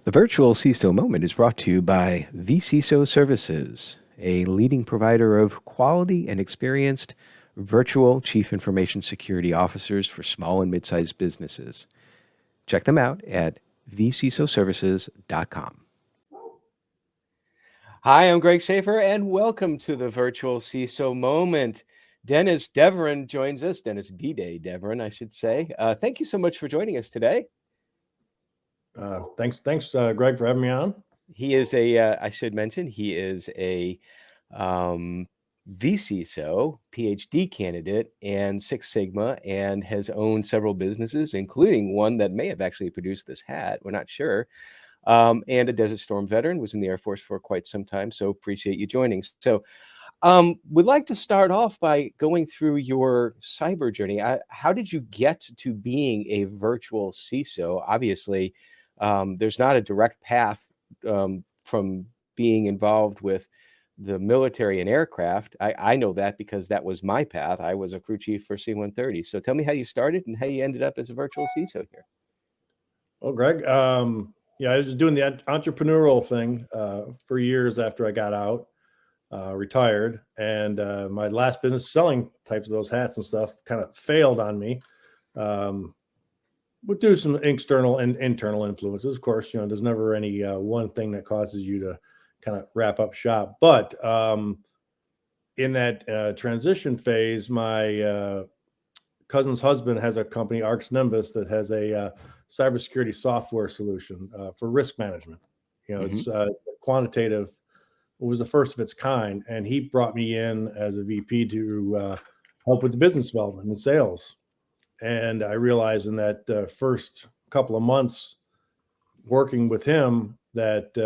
The virtual CISO moment is brought to you by vCISO Services, a leading provider of quality and experienced virtual chief information security officers for small and mid-sized businesses. Check them out at vcisoservices.com. Hi, I'm Greg Schaefer, and welcome to the virtual CISO moment. Dennis Davoren joins us. Dennis D-Day Davoren, I should say. Thank you so much for joining us today. Thanks, Greg, for having me on. He is I should mention, he is a vCISO PhD candidate and Six Sigma, and has owned several businesses, including one that may have actually produced this hat. We're not sure. And a Desert Storm veteran, was in the Air Force for quite some time. So appreciate you joining. So we'd like to start off by going through your cyber journey. How did you get to being a virtual CISO? Obviously, there's not a direct path from being involved with the military and aircraft. I know that because that was my path. I was a crew chief for C-130. So tell me how you started and how you ended up as a virtual CISO here. Well, Greg, yeah, I was doing the entrepreneurial thing for years after I got out, retired, and my last business selling types of those hats and stuff kind of failed on me. Would do some external and internal influences. Of course, there's never any one thing that causes you to kind of wrap up shop. But in that transition phase, my cousin's husband has a company, Arx Nimbus, that has a cybersecurity software solution for risk management. It's quantitative. It was the first of its kind. And he brought me in as a VP to help with the business development and sales. And I realized in that first couple of months working with him that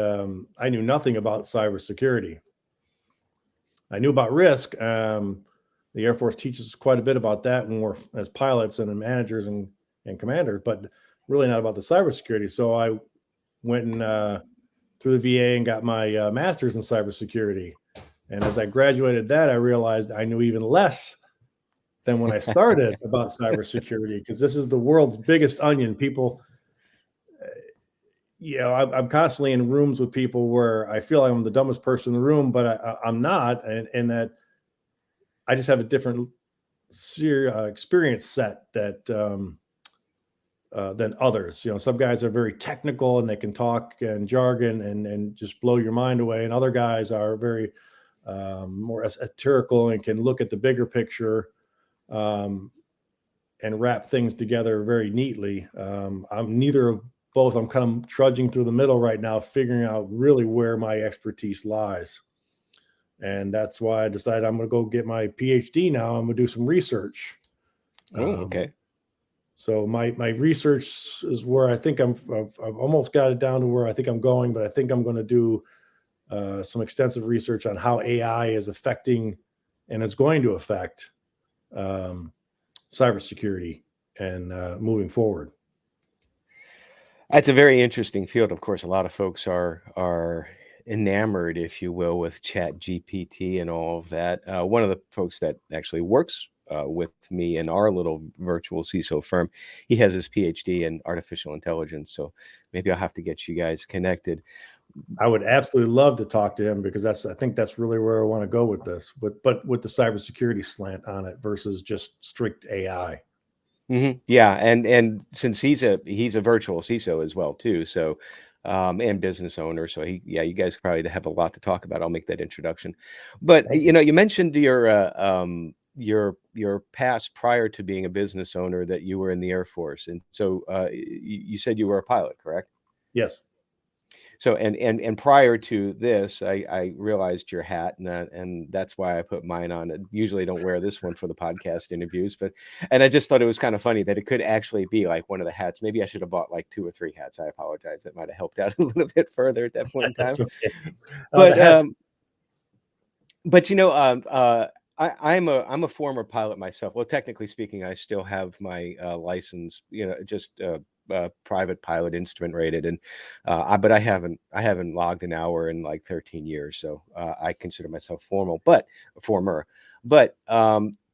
I knew nothing about cybersecurity. I knew about risk. The Air Force teaches us quite a bit about that when we're as pilots and managers and commanders, but really not about the cybersecurity. So I went and through the VA and got my master's in cybersecurity. And as I graduated that, I realized I knew even less than when I started about cybersecurity, because this is the world's biggest onion. People, I'm constantly in rooms with people where I feel like I'm the dumbest person in the room, but I'm not, and that I just have a different experience set that than others. Some guys are very technical and they can talk and jargon and just blow your mind away, and other guys are very more esoterical and can look at the bigger picture. And wrap things together very neatly. I'm neither of both. I'm kind of trudging through the middle right now, figuring out really where my expertise lies. And that's why I decided I'm going to go get my PhD now. I'm going to do some research. Oh, okay. So my research is where I think I've almost got it down to where I think I'm going, but I think I'm going to do some extensive research on how AI is affecting and is going to affect cybersecurity and moving forward. That's a very interesting field. Of course, a lot of folks are enamored, if you will, with ChatGPT and all of that. One of the folks that actually works with me in our little virtual CISO firm, he has his PhD in artificial intelligence. So maybe I'll have to get you guys connected. I would absolutely love to talk to him, because I think that's really where I want to go with this, but with the cybersecurity slant on it versus just strict AI. Yeah, and since he's a virtual CISO as well too, so and business owner, so you guys probably have a lot to talk about. I'll make that introduction, but you mentioned your past prior to being a business owner, that you were in the Air Force, and so you said you were a pilot, correct? Yes. So and prior to this, I realized your hat, and that's why I put mine on. I usually don't wear this one for the podcast interviews, and I just thought it was kind of funny that it could actually be like one of the hats. Maybe I should have bought like 2 or 3 hats. I apologize. It might have helped out a little bit further at that point in time. Okay. I'm a former pilot myself. Well, technically speaking, I still have my license. Just private pilot, instrument rated, and but I haven't logged an hour in like 13 years, so I consider myself former. But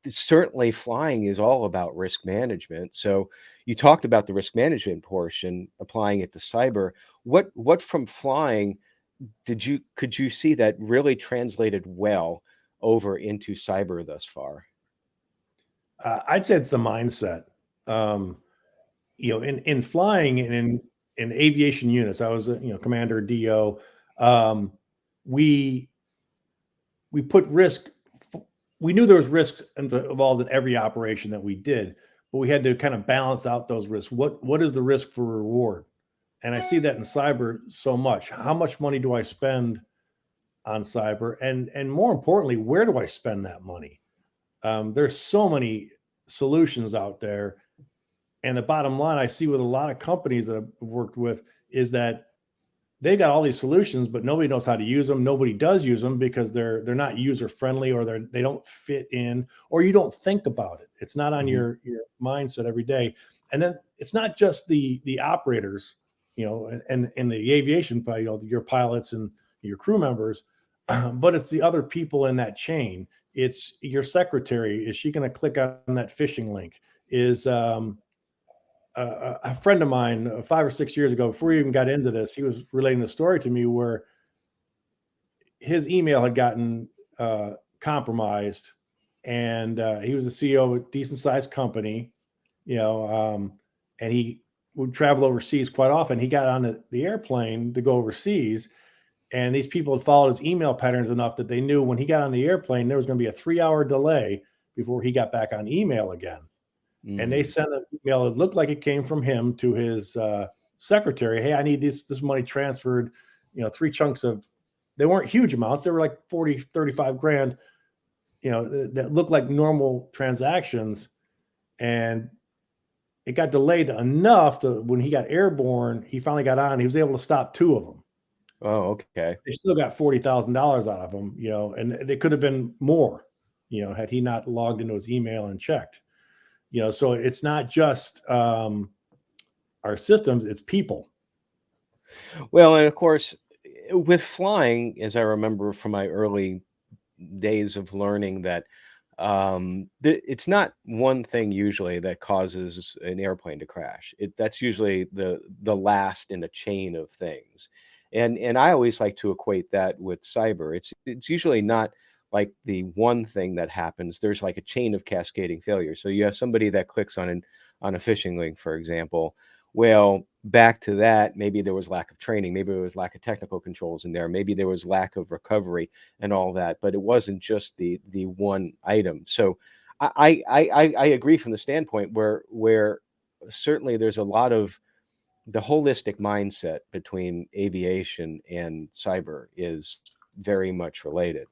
certainly flying is all about risk management. So you talked about the risk management portion, applying it to cyber. what from flying could you see that really translated well over into cyber thus far? I'd say it's the mindset. Um, in flying and in aviation units, I was a commander DO. Um, we we put risk. We knew there was risks involved in every operation that we did, but we had to kind of balance out those risks. What is the risk for reward? And I see that in cyber so much. How much money do I spend on cyber, and more importantly, where do I spend that money? There's so many solutions out there, and the bottom line I see with a lot of companies that I've worked with is that they've got all these solutions, but nobody knows how to use them. Nobody does use them because they're not user friendly, or they don't fit in, or you don't think about it. It's not on Mhm. your mindset every day. And then it's not just the operators, and in the aviation, your pilots and your crew members, but it's the other people in that chain. It's your secretary. Is she going to click on that phishing link? Is a friend of mine 5 or 6 years ago, before he even got into this, he was relating a story to me where his email had gotten compromised, and he was the CEO of a decent sized company, you know, um, and he would travel overseas quite often. He got on the airplane to go overseas, and these people had followed his email patterns enough that they knew when he got on the airplane, there was going to be a 3 hour delay before he got back on email again. And they Mm. sent an email that looked like it came from him to his secretary. Hey, I need this money transferred. Three chunks of, they weren't huge amounts. They were like 40, 35 grand, that looked like normal transactions. And it got delayed enough to when he got airborne, he finally got on. He was able to stop two of them. Oh, okay. They still got $40,000 out of them, and they could have been more, had he not logged into his email and checked. So it's not just our systems, it's people. Well, and of course, with flying, as I remember from my early days of learning that it's not one thing usually that causes an airplane to crash. That's usually the last in a chain of things, and I always like to equate that with cyber. It's usually not like the one thing that happens. There's like a chain of cascading failure. So you have somebody that clicks on a phishing link, for example. Well, back to that, maybe there was lack of training, maybe there was lack of technical controls in there, maybe there was lack of recovery and all that, but it wasn't just the one item. So I agree from the standpoint where certainly there's a lot of the holistic mindset between aviation and cyber is very much related.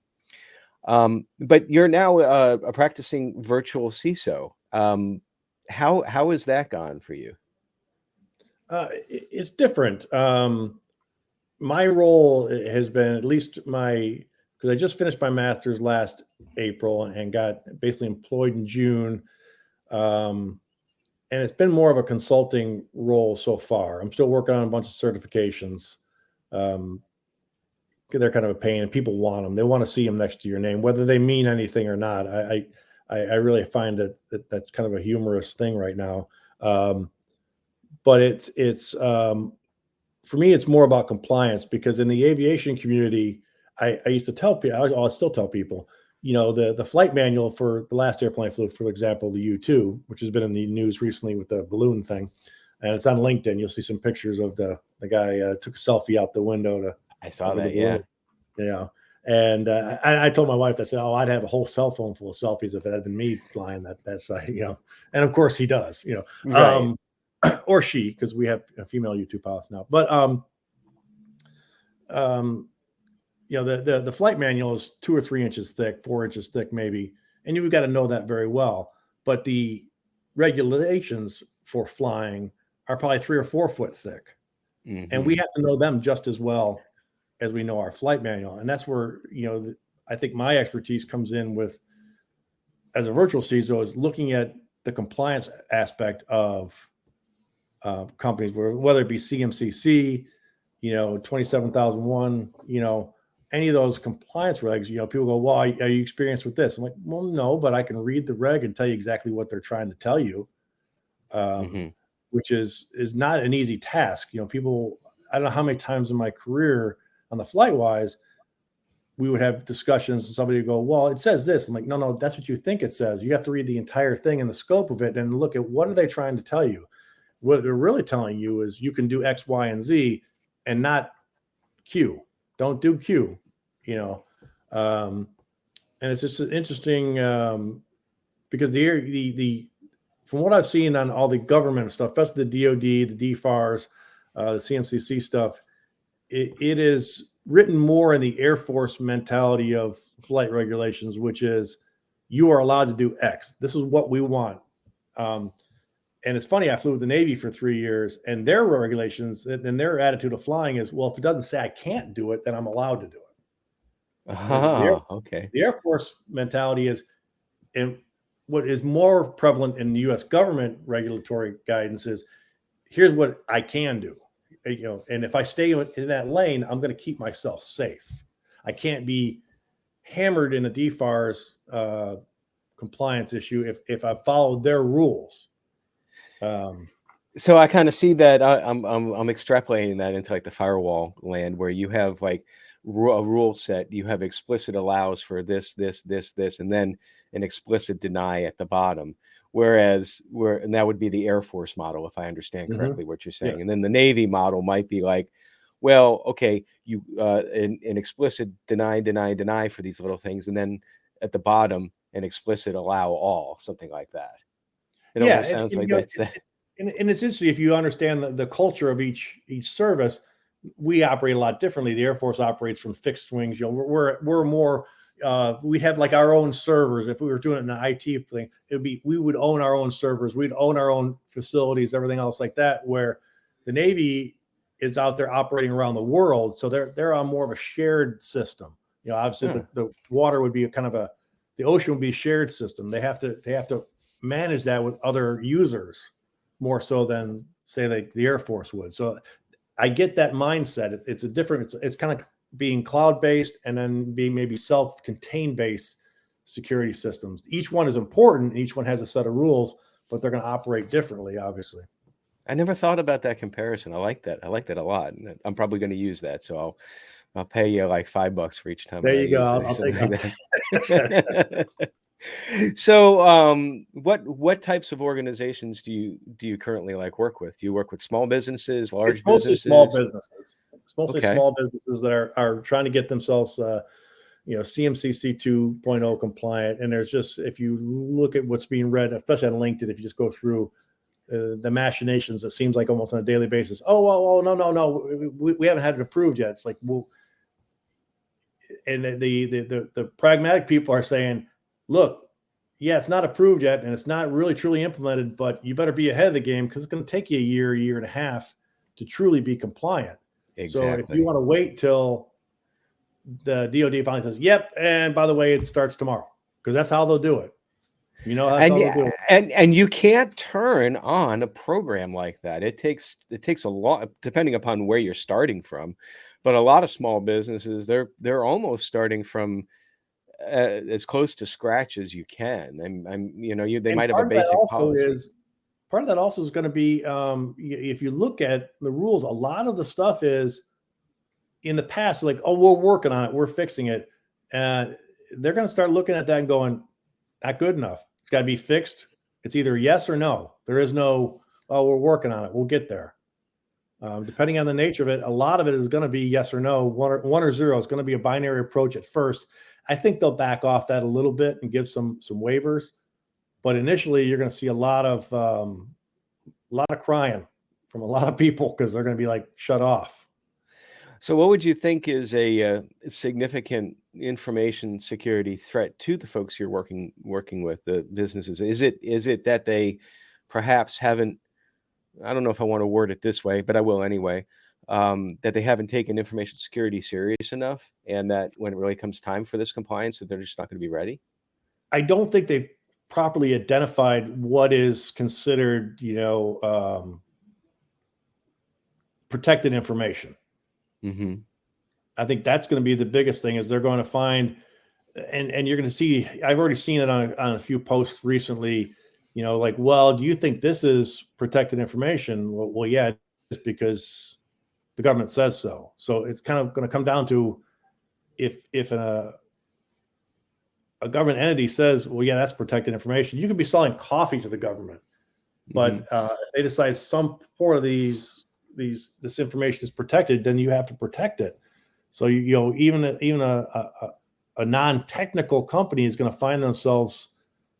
But you're now a practicing virtual CISO. How has that gone for you? It's different. My role has been, at least because I just finished my master's last April and got basically employed in June. Um, and it's been more of a consulting role so far. I'm still working on a bunch of certifications. Um, they're kind of a pain, and people want them. They want to see them next to your name, whether they mean anything or not. I really find that's kind of a humorous thing right now. But it's for me, it's more about compliance, because in the aviation community, I used to tell people, I still tell people, the flight manual for the last airplane I flew, for example, the U-2, which has been in the news recently with the balloon thing, and it's on LinkedIn. You'll see some pictures of the guy took a selfie out the window I saw over the that, yeah. balloon. And I told my wife, I said, "Oh, I'd have a whole cell phone full of selfies if it had been me flying that side." And of course he does, Right. or she, because we have a female U-2 pilots now. But um, the flight manual is 2 or 3 inches thick, 4 inches thick, maybe, and you've got to know that very well. But the regulations for flying are probably 3 or 4 foot thick, and we Mhm. have to know them just as well as we know our flight manual. And that's where I think my expertise comes in with, as a virtual CISO, is looking at the compliance aspect of companies, whether it be CMCC, 27001, any of those compliance regs. People go, well, are you experienced with this? I'm like, well, no, but I can read the reg and tell you exactly what they're trying to tell you, um, Mhm. which is not an easy task. People, I don't know how many times in my career on the FlightWise, we would have discussions and somebody would go, well, it says this. I'm like, no, that's what you think it says. You have to read the entire thing and the scope of it and look at what are they trying to tell you. What they're really telling you is you can do X, Y, and Z and not Q. Don't do Q, you know. And it's just interesting because the from what I've seen on all the government stuff, especially the DoD, the DFARS, the CMCC stuff, it is written more in the Air Force mentality of flight regulations, which is you are allowed to do X. This is what we want. And it's funny, I flew with the Navy for 3 years, and their regulations and their attitude of flying is, well, if it doesn't say I can't do it, then I'm allowed to do it. Okay. The Air Force mentality is, and what is more prevalent in the U.S. government regulatory guidance is, here's what I can do. You know, and if I stay in that lane, I'm going to keep myself safe. I can't be hammered in a DFARS compliance issue if I follow their rules. So I kind of see that I'm extrapolating that into like the firewall land, where you have like a rule set, you have explicit allows for this, and then an explicit deny at the bottom. Whereas and that would be the Air Force model, if I understand correctly what you're saying. Yes. And then the Navy model might be like, well, okay, you an explicit deny for these little things, and then at the bottom an explicit allow all, something like that. It almost sounds like that's that. And it's interesting if you understand the culture of each service. We operate a lot differently. The Air Force operates from fixed wings. You know, we're more. We have like our own servers. If we were doing it in an IT thing, we would own our own servers. We'd own our own facilities, everything else like that. Where the Navy is out there operating around the world, so they're on more of a shared system. You know, obviously the water would be the ocean would be a shared system. They have to manage that with other users more so than say the Air Force would. So I get that mindset. It's a different. It's kind of being cloud-based and then being maybe self-contained based security systems. Each one is important. And each one has a set of rules, but they're going to operate differently, obviously. I never thought about that comparison. I like that. I like that a lot. And I'm probably going to use that. So I'll pay you like $5 for each time. There you go. I'll take that. So what types of organizations do you currently like work with? Do you work with small businesses, large businesses? Small businesses. It's mostly small businesses that are trying to get themselves CMMC 2.0 compliant. And there's just, if you look at what's being read, especially on LinkedIn, if you just go through the machinations, it seems like almost on a daily basis. Oh, no, we haven't had it approved yet. It's like, well, and the pragmatic people are saying, look, yeah, it's not approved yet, and it's not really truly implemented, but you better be ahead of the game because it's going to take you a year and a half to truly be compliant. Exactly. So if you want to wait till the DoD finally says, yep, and by the way, it starts tomorrow, because that's how they'll do it. You know, that's how they'll do it. And you can't turn on a program like that. It takes a lot, depending upon where you're starting from. But a lot of small businesses, they're almost starting from as close to scratch as you can. They might have a basic policy. Part of that also is going to be, if you look at the rules, a lot of the stuff is in the past, like, oh, we're working on it, we're fixing it. And they're going to start looking at that and going, not good enough. It's got to be fixed. It's either yes or no. There is no, oh, we're working on it, we'll get there. Depending on the nature of it, a lot of it is going to be yes or no, one or zero. It's going to be a binary approach at first. I think they'll back off that a little bit and give some waivers. But initially, you're going to see a lot of crying from a lot of people because they're going to be like shut off. So, what would you think is a significant information security threat to the folks you're working with, the businesses? Is it that they perhaps haven't? I don't know if I want to word it this way, but I will anyway. That they haven't taken information security serious enough, and that when it really comes time for this compliance, that they're just not going to be ready? I don't think they've properly identified what is considered, protected information. Mm-hmm. I think that's going to be the biggest thing, is they're going to find, and you're going to see, I've already seen it on a few posts recently, well, do you think this is protected information? Well, yeah, it's because the government says so. So it's kind of going to come down to if a government entity says, well, yeah, that's protected information. You could be selling coffee to the government, but if they decide some part of this information is protected, then you have to protect it. So even a non-technical company is going to find themselves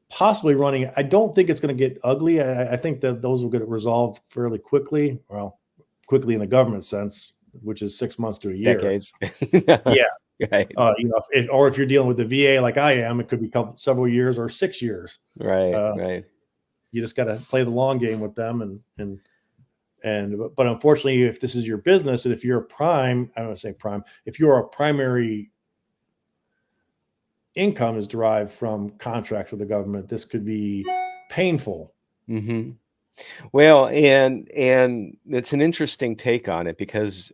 possibly running. I don't think it's going to get ugly. I think that those will get resolved fairly quickly. Well, quickly in the government sense, which is 6 months to a year. Decades. Yeah. Right. Or if you're dealing with the VA like I am, it could be several years or 6 years. Right. Right. You just got to play the long game with them, but unfortunately, if this is your business, and if you're a prime, I don't want to say prime, if you're a primary income is derived from contracts with the government, this could be painful. Mm-hmm. Well, and it's an interesting take on it, because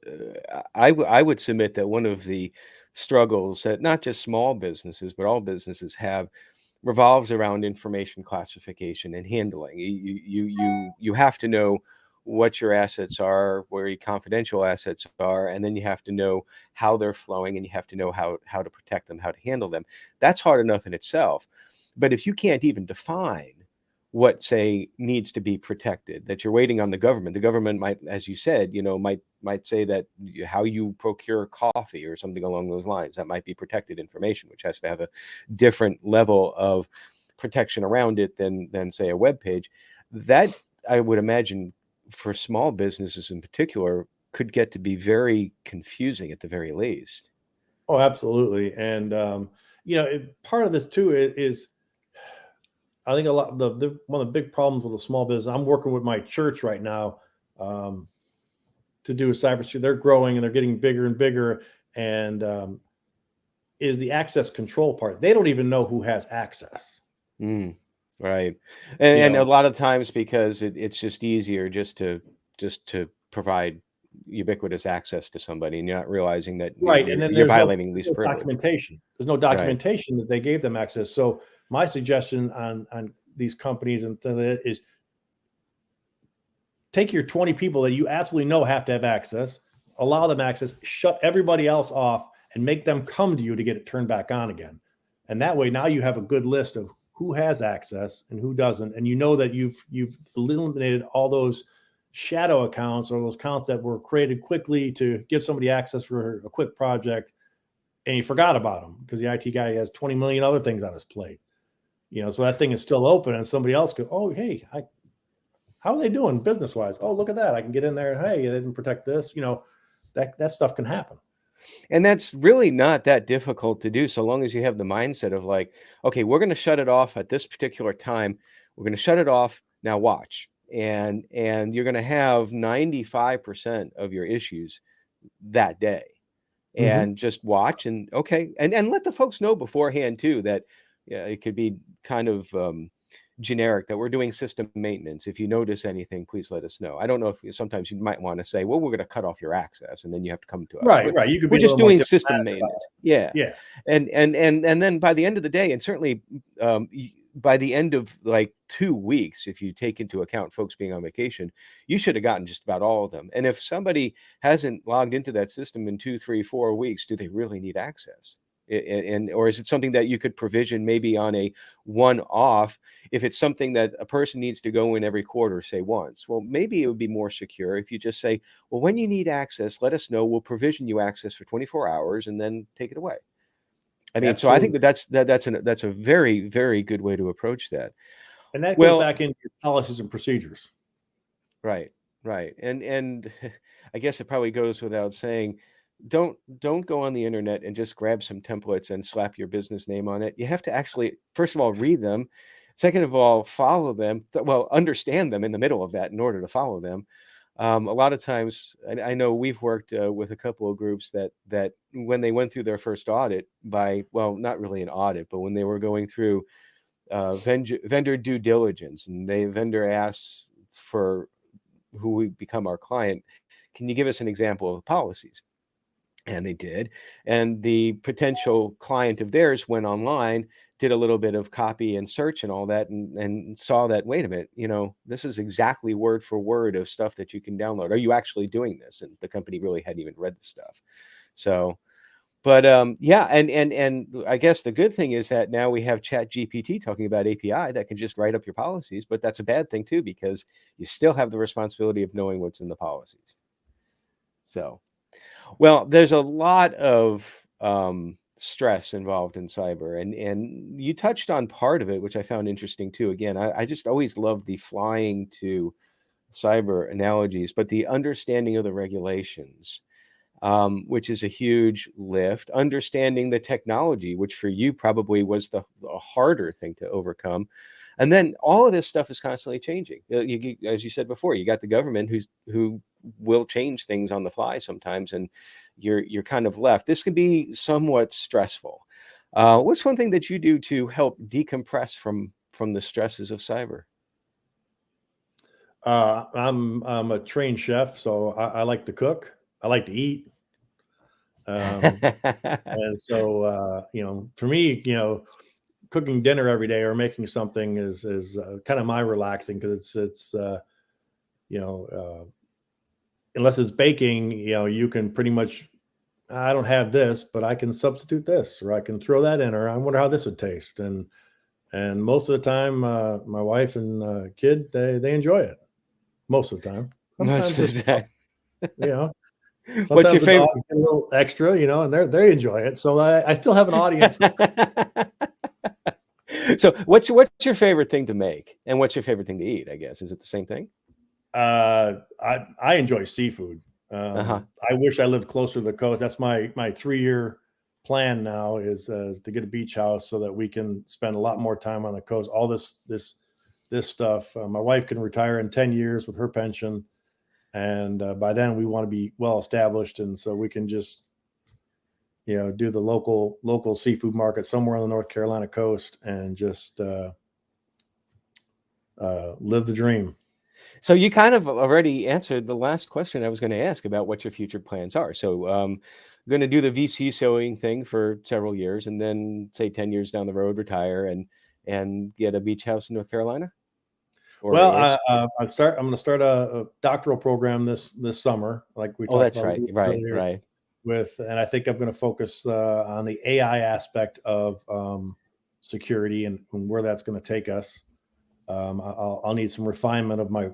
I would submit that one of the struggles that not just small businesses, but all businesses have, revolves around information classification and handling. You have to know what your assets are, where your confidential assets are, and then you have to know how they're flowing, and you have to know how to protect them, how to handle them. That's hard enough in itself. But if you can't even define what, say, needs to be protected, that you're waiting on the government might, as you said, might say that how you procure coffee or something along those lines, that might be protected information, which has to have a different level of protection around it than say a web page. That, I would imagine, for small businesses in particular, could get to be very confusing at the very least. Oh, absolutely. And part of this too is I think a lot of one of the big problems with a small business. I'm working with my church right now to do a cybersecurity. They're growing and they're getting bigger and bigger, and is the access control part. They don't even know who has access. Right. And a lot of times, because it's just easier just to provide ubiquitous access to somebody, and you're not realizing that and then you're violating these privileges. Documentation. There's no documentation that they gave them access. So my suggestion on these companies is take your 20 people that you absolutely know have to have access, allow them access, shut everybody else off, and make them come to you to get it turned back on again. And that way, now you have a good list of who has access and who doesn't, and you know that you've eliminated all those shadow accounts or those accounts that were created quickly to give somebody access for a quick project, and you forgot about them because the IT guy has 20 million other things on his plate. So that thing is still open, and somebody else goes, oh, hey, how are they doing business wise? Oh, look at that. I can get in there. Hey, they didn't protect this. That stuff can happen. And that's really not that difficult to do, so long as you have the mindset of like, okay, we're going to shut it off at this particular time. We're going to shut it off. Now watch. And you're going to have 95% of your issues that day. And just watch, and okay. And let the folks know beforehand too, that it could be kind of generic, that we're doing system maintenance. If you notice anything, please let us know. I don't know if sometimes you might want to say, well, we're going to cut off your access, and then you have to come to us. Right. We're just doing system maintenance. Yeah. And then by the end of the day, and certainly by the end of like 2 weeks, if you take into account folks being on vacation, you should have gotten just about all of them. And if somebody hasn't logged into that system in 2, 3, 4 weeks, do they really need access? Or is it something that you could provision maybe on a one-off? If it's something that a person needs to go in every quarter, say once, well, maybe it would be more secure if you just say, well, when you need access, let us know. We'll provision you access for 24 hours and then take it away. I mean, Absolutely. So I think that's a very, very good way to approach that. And that goes back into your policies and procedures. Right. And I guess it probably goes without saying, don't go on the internet and just grab some templates and slap your business name on it. You have to actually, first of all, read them. Second of all, follow them. Understand them in the middle of that in order to follow them. A lot of times, I know we've worked with a couple of groups that when they went through their first audit not really an audit, but when they were going through vendor due diligence, and the vendor asks for who would become our client, can you give us an example of the policies? And they did. And the potential client of theirs went online, did a little bit of copy and search and all that, and saw that, wait a minute, this is exactly word for word of stuff that you can download. Are you actually doing this? And the company really hadn't even read the stuff. So, but yeah, and I guess the good thing is that now we have Chat GPT talking about API that can just write up your policies, but that's a bad thing too, because you still have the responsibility of knowing what's in the policies. So, well, there's a lot of stress involved in cyber, and you touched on part of it, which I found interesting too. Again, I just always love the flying to cyber analogies, but the understanding of the regulations, which is a huge lift. Understanding the technology, which for you probably was the harder thing to overcome. And then all of this stuff is constantly changing. As you said before, you got the government who will change things on the fly sometimes, and you're kind of left. This can be somewhat stressful. What's one thing that you do to help decompress from the stresses of cyber? I'm a trained chef, so I like to cook. I like to eat. And so, for me, cooking dinner every day or making something is kind of my relaxing, because it's unless it's baking, you can pretty much, I don't have this, but I can substitute this, or I can throw that in, or I wonder how this would taste. And most of the time, my wife and kid, they enjoy it. Most of the time. Most Sometimes of the time. What's your sometimes the favorite? dogs get a little extra, and they enjoy it. So I still have an audience. So what's your favorite thing to make, and what's your favorite thing to eat? I guess, is it the same thing? I enjoy seafood. I wish I lived closer to the coast. That's my 3-year plan now, is to get a beach house so that we can spend a lot more time on the coast. All this stuff. My wife can retire in 10 years with her pension, and by then we want to be well established, and so we can just do the local seafood market somewhere on the North Carolina coast, and just live the dream. So you kind of already answered the last question I was going to ask about what your future plans are. So going to do the vCISOing thing for several years, and then say 10 years down the road, retire and get a beach house in North Carolina? Well, I'm going to start a doctoral program this summer, like we talked about earlier. Right. And I think I'm going to focus on the AI aspect of security, and where that's going to take us. I'll need some refinement of my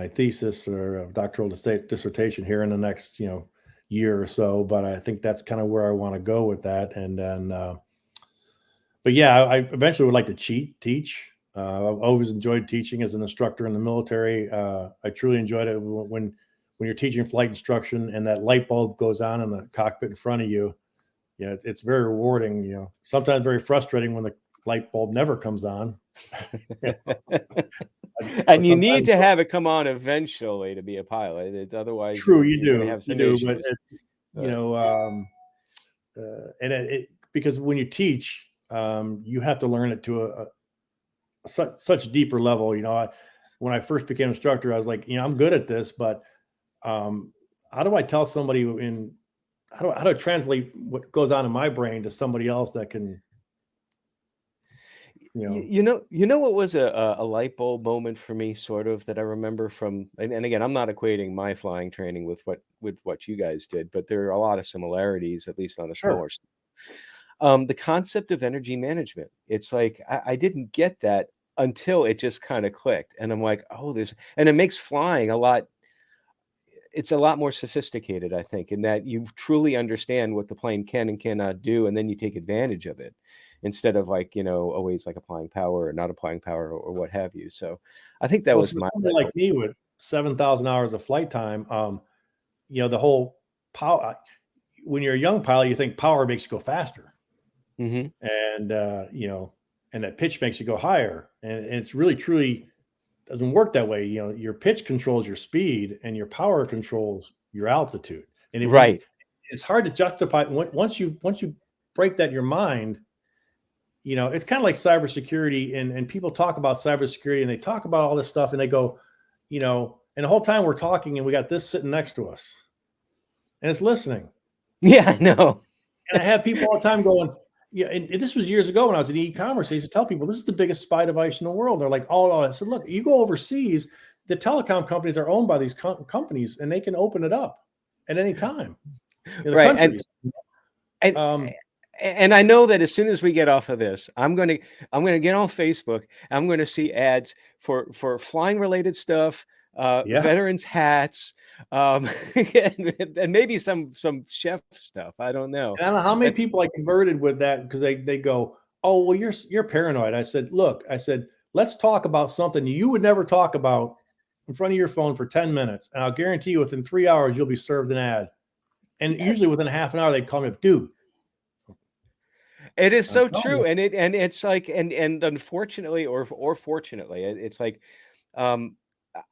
thesis or doctoral dissertation here in the next year or so, but I think that's kind of where I want to go with that. And then, but yeah, I eventually would like to teach. I've always enjoyed teaching as an instructor in the military. I truly enjoyed it when you're teaching flight instruction and that light bulb goes on in the cockpit in front of you. It's very rewarding. Sometimes very frustrating when the light bulb never comes on. And you need to have it come on eventually to be a pilot. It's otherwise true. you're going to have some issues. Because when you teach, you have to learn it to such deeper level. When I first became instructor, I was like, I'm good at this, but how do I tell somebody how do I translate what goes on in my brain to somebody else that can, what was a light bulb moment for me, sort of, that I remember from, and again, I'm not equating my flying training with what you guys did, but there are a lot of similarities, at least on a smaller scale. The concept of energy management. It's like I didn't get that until it just kind of clicked, and I'm like, oh, and it makes flying it's a lot more sophisticated, I think, in that you truly understand what the plane can and cannot do, and then you take advantage of it, instead of always like applying power or not applying power or what have you. So I think that was my like me with 7,000 hours of flight time. The whole power. When you're a young pilot, you think power makes you go faster, and and that pitch makes you go higher, and it's really truly doesn't work that way. Your pitch controls your speed, and your power controls your altitude. And it's hard to justify once you break that in your mind. It's kind of like cybersecurity, and people talk about cybersecurity, and they talk about all this stuff, and they go, and the whole time we're talking, and we got this sitting next to us, and it's listening. Yeah, I know. And I have people all the time going, yeah, and this was years ago when I was in e-commerce. I used to tell people this is the biggest spy device in the world. They're like, oh, I said, look, you go overseas, the telecom companies are owned by these companies, and they can open it up at any time in the Right. countries. And Um, and I know that as soon as we get off of this, I'm gonna get on Facebook. I'm gonna see ads for flying related stuff, yeah. veterans hats, and maybe some chef stuff. I don't know. And I don't know how many That's people I converted with that because they go, oh, well, you're paranoid. I said, look, I said, let's talk about something you would never talk about in front of your phone for 10 minutes. And I'll guarantee you within 3 hours, you'll be served an ad. And yeah. usually within a half an hour, they'd call me up, dude. It is I'm so telling you. true, and it's like, and unfortunately or fortunately, it's like, um,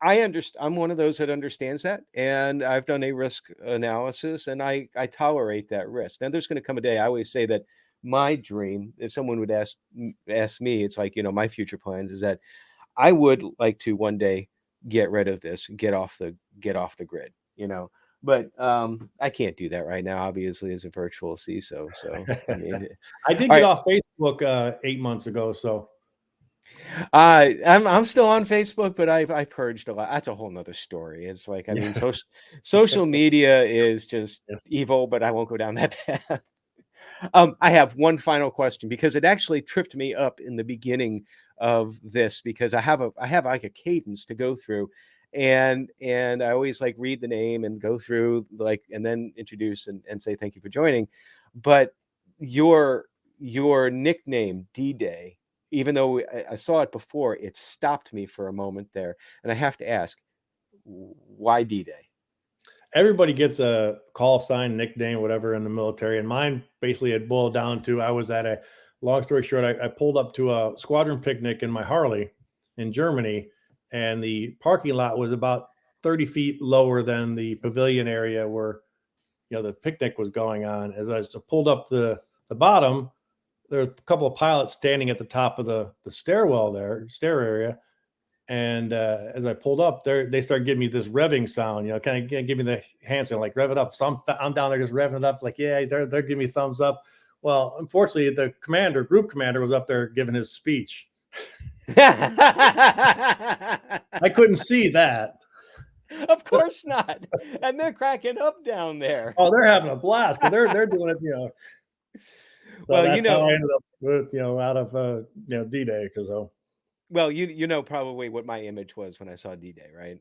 I'm one of those that understands that, and I've done a risk analysis, and I tolerate that risk. Now, there's going to come a day. I always say that my dream, if someone would ask me, it's like, my future plans is that I would like to one day get rid of this, get off the grid, But I can't do that right now, obviously, as a virtual CISO. So I mean, I did all get right. off Facebook 8 months ago. So I'm still on Facebook, but I purged a lot. That's a whole nother story. It's like, I mean, yeah. social media is just Yes. evil, but I won't go down that path. I have one final question because it actually tripped me up in the beginning of this because I have like a cadence to go through, and I always like read the name and go through like and then introduce and say thank you for joining, but your nickname D-Day, even though I saw it before, it stopped me for a moment there, and I have to ask, why D-Day? Everybody gets a call sign, nickname, whatever in the military. And mine basically had boiled down to I was at a long story short, I pulled up to a squadron picnic in my Harley in Germany, and the parking lot was about 30 feet lower than the pavilion area where the picnic was going on. As I pulled up the bottom, there were a couple of pilots standing at the top of the stairwell there, stair area. And as I pulled up there, they started giving me this revving sound, kind of give me the hand sign, like rev it up. So I'm down there just revving it up, like, yeah, they're giving me thumbs up. Well, unfortunately, the group commander was up there giving his speech. I couldn't see that. Of course not. And they're cracking up down there. Oh, they're having a blast because they're doing it, So Well, that's how I ended up with, out of D-Day, because well, probably what my image was when I saw D-Day, right?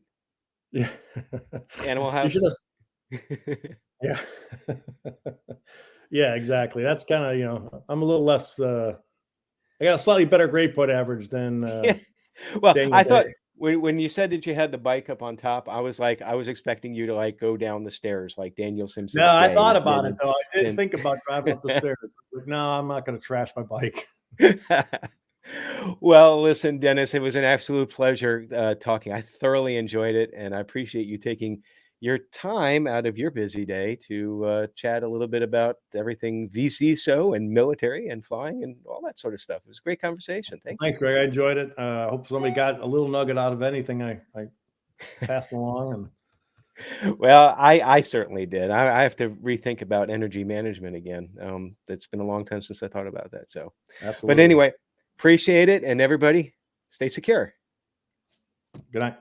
yeah, Animal you should House. have, yeah, yeah, exactly. That's kind of I'm a little less. I got a slightly better grade point average than Yeah. Well, Daniel I Day. thought when you said that you had the bike up on top, I was expecting you to like go down the stairs like Daniel No, Simpson's I day. thought about it And though. I did then, think about driving up the stairs. But no, I'm not going to trash my bike. Well, listen, Dennis, it was an absolute pleasure talking. I thoroughly enjoyed it, and I appreciate you taking your time out of your busy day to chat a little bit about everything vCISO and military and flying and all that sort of stuff. It was a great conversation. Thank you. Thanks, Greg. I enjoyed it. Hope somebody got a little nugget out of anything I passed along. And Well, I certainly did. I have to rethink about energy management again. It's been a long time since I thought about that. So, but absolutely. anyway, appreciate it, and everybody, stay secure. Good night.